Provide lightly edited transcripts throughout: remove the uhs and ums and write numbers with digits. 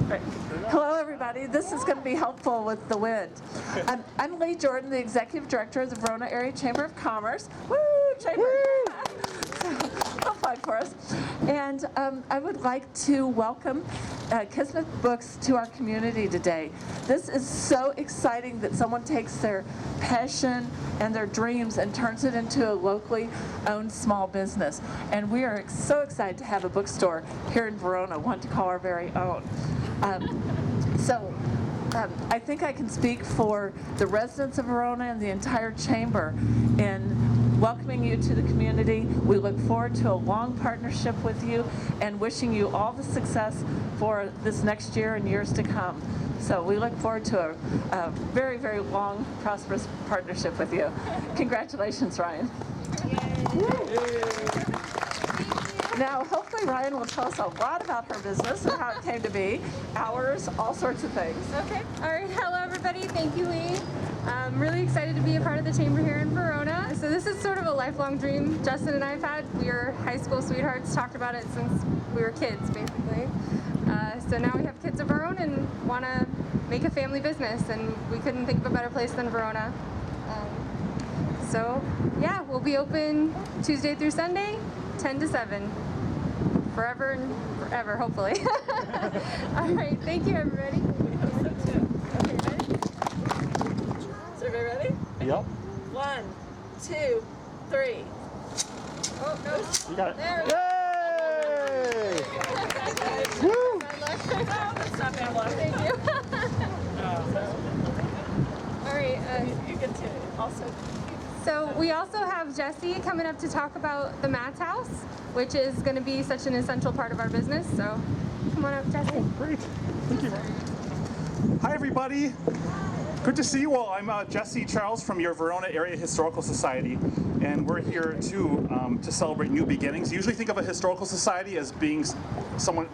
Great. Hello, everybody. This is going to be helpful with the wind. I'm Lee Jordan, the Executive Director of the Verona Area Chamber of Commerce. Woo! Chamber! A plug for us. And I would like to welcome Kismet Books to our community today. This is so exciting that someone takes their passion and their dreams and turns it into a locally owned small business. And we are so excited to have a bookstore here in Verona, one to call our very own. I think I can speak for the residents of Verona and the entire chamber in welcoming you to the community. We look forward to a long partnership with you and wishing you all the success for this next year and years to come. So we look forward to a very, very long, prosperous partnership with you. Congratulations, Ryan. Now, hopefully Ryan will tell us a lot about her business and how it came to be, hours, all sorts of things. Okay. All right. Hello, everybody. Thank you, Lee. I'm really excited to be a part of the chamber here in Verona. So this is sort of a lifelong dream Justin and I have had. We are high school sweethearts, talked about it since we were kids, basically. So now we have kids of our own and want to make a family business, and we couldn't think of a better place than Verona. So yeah, we'll be open Tuesday through Sunday, 10 to 7. Forever and forever, hopefully. All right, thank you, everybody. Okay, ready? Is everybody ready? Yep. 1, 2, 3. Oh, no. You got it. There we go. Yay! Woo! Oh, that's not bad luck. Thank you. All right. You get to also. So we also have Jesse coming up to talk about the Matt's House, which is going to be such an essential part of our business. So come on up, Jesse. Oh, great. Thank you. Hi, everybody. Good to see you all. I'm Jesse Charles from your Verona Area Historical Society, and we're here to celebrate new beginnings. You usually think of a historical society as being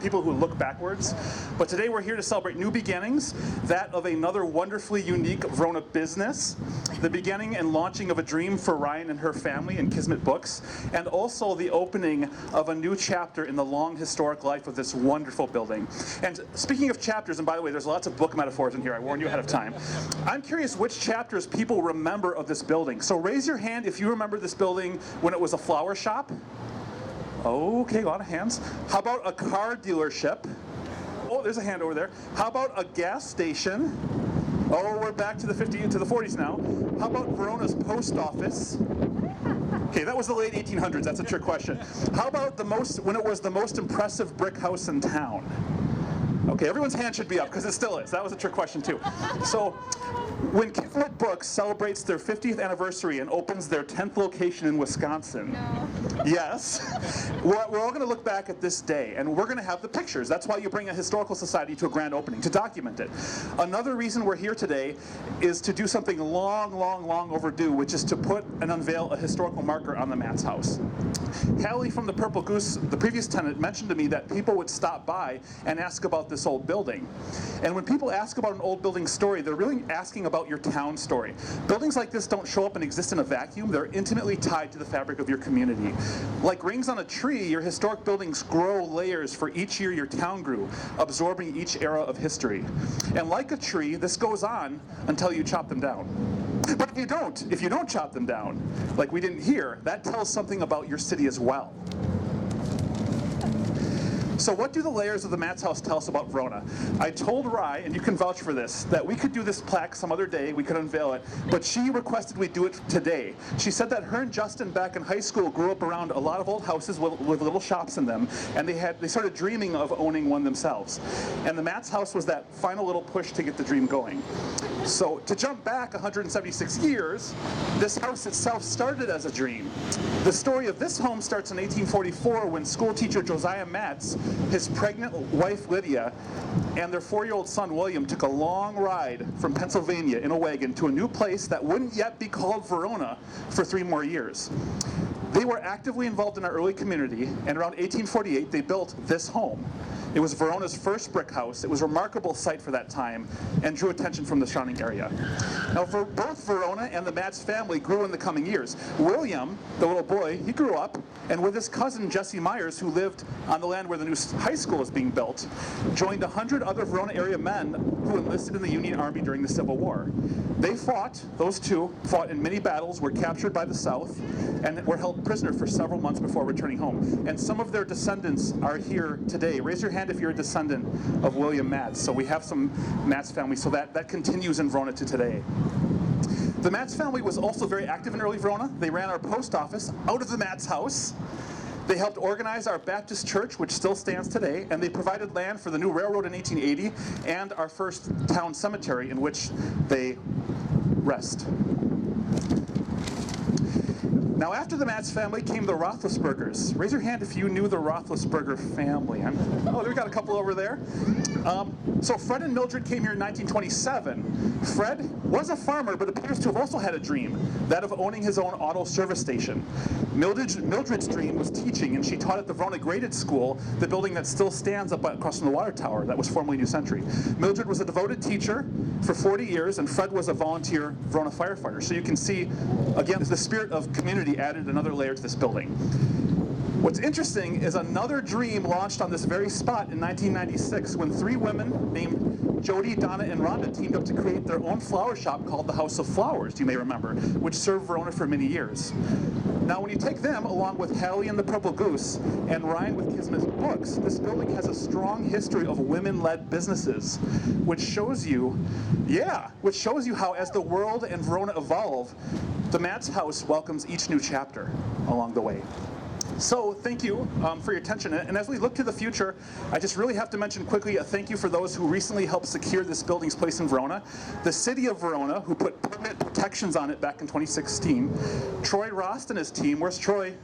people who look backwards, but today we're here to celebrate new beginnings, that of another wonderfully unique Verona business, the beginning and launching of a dream for Ryan and her family in Kismet Books, and also the opening of a new chapter in the long historic life of this wonderful building. And speaking of chapters, and by the way, there's lots of book metaphors in here, I warned you ahead of time. I'm curious which chapters people remember of this building. So raise your hand if you remember this building when it was a flower shop. Okay, a lot of hands. How about a car dealership? Oh, there's a hand over there. How about a gas station? Oh, we're back to the 40s now. How about Verona's post office? Okay, that was the late 1800s. That's a trick question. How about when it was the most impressive brick house in town? Okay, everyone's hand should be up because it still is. That was a trick question too. So, when Kismet Books celebrates their 50th anniversary and opens their 10th location in Wisconsin, yes, we're all going to look back at this day, and we're going to have the pictures. That's why you bring a historical society to a grand opening, to document it. Another reason we're here today is to do something long, long, long overdue, which is to put and unveil a historical marker on the Matt's House. Hallie from the Purple Goose, the previous tenant, mentioned to me that people would stop by and ask about this old building. And when people ask about an old building story, they're really asking about your town story. Buildings like this don't show up and exist in a vacuum. They're intimately tied to the fabric of your community. Like rings on a tree, your historic buildings grow layers for each year your town grew, absorbing each era of history. And like a tree, this goes on until you chop them down. But if you don't chop them down, like we didn't hear, that tells something about your city as well. So what do the layers of the Matt's House tell us about Verona? I told Rye, and you can vouch for this, that we could do this plaque some other day, we could unveil it, but she requested we do it today. She said that her and Justin back in high school grew up around a lot of old houses with little shops in them, and they started dreaming of owning one themselves. And the Matt's House was that final little push to get the dream going. So to jump back 176 years, this house itself started as a dream. The story of this home starts in 1844 when school teacher Josiah Matz, his pregnant wife Lydia, and their 4-year-old son William took a long ride from Pennsylvania in a wagon to a new place that wouldn't yet be called Verona for 3 more years. They were actively involved in our early community, and around 1848 they built this home. It was Verona's first brick house. It was a remarkable site for that time and drew attention from the surrounding area. Now, both Verona and the Matz family grew in the coming years. William, the little boy, he grew up, and with his cousin Jesse Myers, who lived on the land where the new high school is being built, joined 100 other Verona area men who enlisted in the Union Army during the Civil War. They fought, those two, fought in many battles, were captured by the South, and were held prisoner for several months before returning home. And some of their descendants are here today. Raise your hand if you're a descendant of William Matz. So we have some Matz family, so that continues in Verona to today. The Matz family was also very active in early Verona. They ran our post office out of the Matz house. They helped organize our Baptist church, which still stands today, and they provided land for the new railroad in 1880 and our first town cemetery in which they rest. Now, after the Matz family came the Roethlisbergers. Raise your hand if you knew the Roethlisberger family. Oh, we've got a couple over there. So Fred and Mildred came here in 1927. Fred was a farmer, but appears to have also had a dream, that of owning his own auto service station. Mildred's dream was teaching, and she taught at the Verona Graded School, the building that still stands up across from the water tower that was formerly New Century. Mildred was a devoted teacher for 40 years, and Fred was a volunteer Verona firefighter. So you can see, again, the spirit of community added another layer to this building. What's interesting is another dream launched on this very spot in 1996 when three women named Jody, Donna, and Rhonda teamed up to create their own flower shop called the House of Flowers, you may remember, which served Verona for many years. Now, when you take them, along with Hallie and the Purple Goose and Ryan with Kismet Books, this building has a strong history of women-led businesses, which shows you how as the world and Verona evolve, the Matz House welcomes each new chapter along the way. So thank you for your attention. And as we look to the future, I just really have to mention quickly a thank you for those who recently helped secure this building's place in Verona. The city of Verona, who put permit protections on it back in 2016. Troy Rost and his team, where's Troy?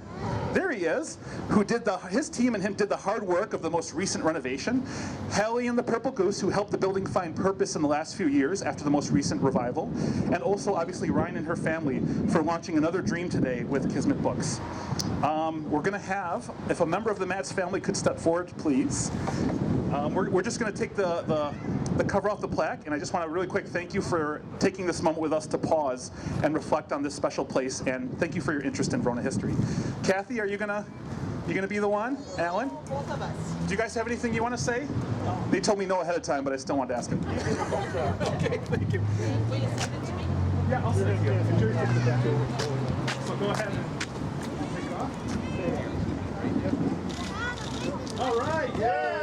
There he is, who did his team and him did the hard work of the most recent renovation. Hallie and the Purple Goose, who helped the building find purpose in the last few years after the most recent revival. And also, obviously, Ryan and her family for launching another dream today with Kismet Books. We're going to have, if a member of the Matz family could step forward, please. We're just going to take the cover off the plaque, and I just want to really quick thank you for taking this moment with us to pause and reflect on this special place, and thank you for your interest in Verona history. Kathy, are you gonna be the one? Alan? Both of us. Do you guys have anything you want to say? No. They told me no ahead of time, but I still wanted to ask them. Okay, thank you. Will you send it to me? Yeah, I'll send it to you. So go ahead and take it off. All right, yeah.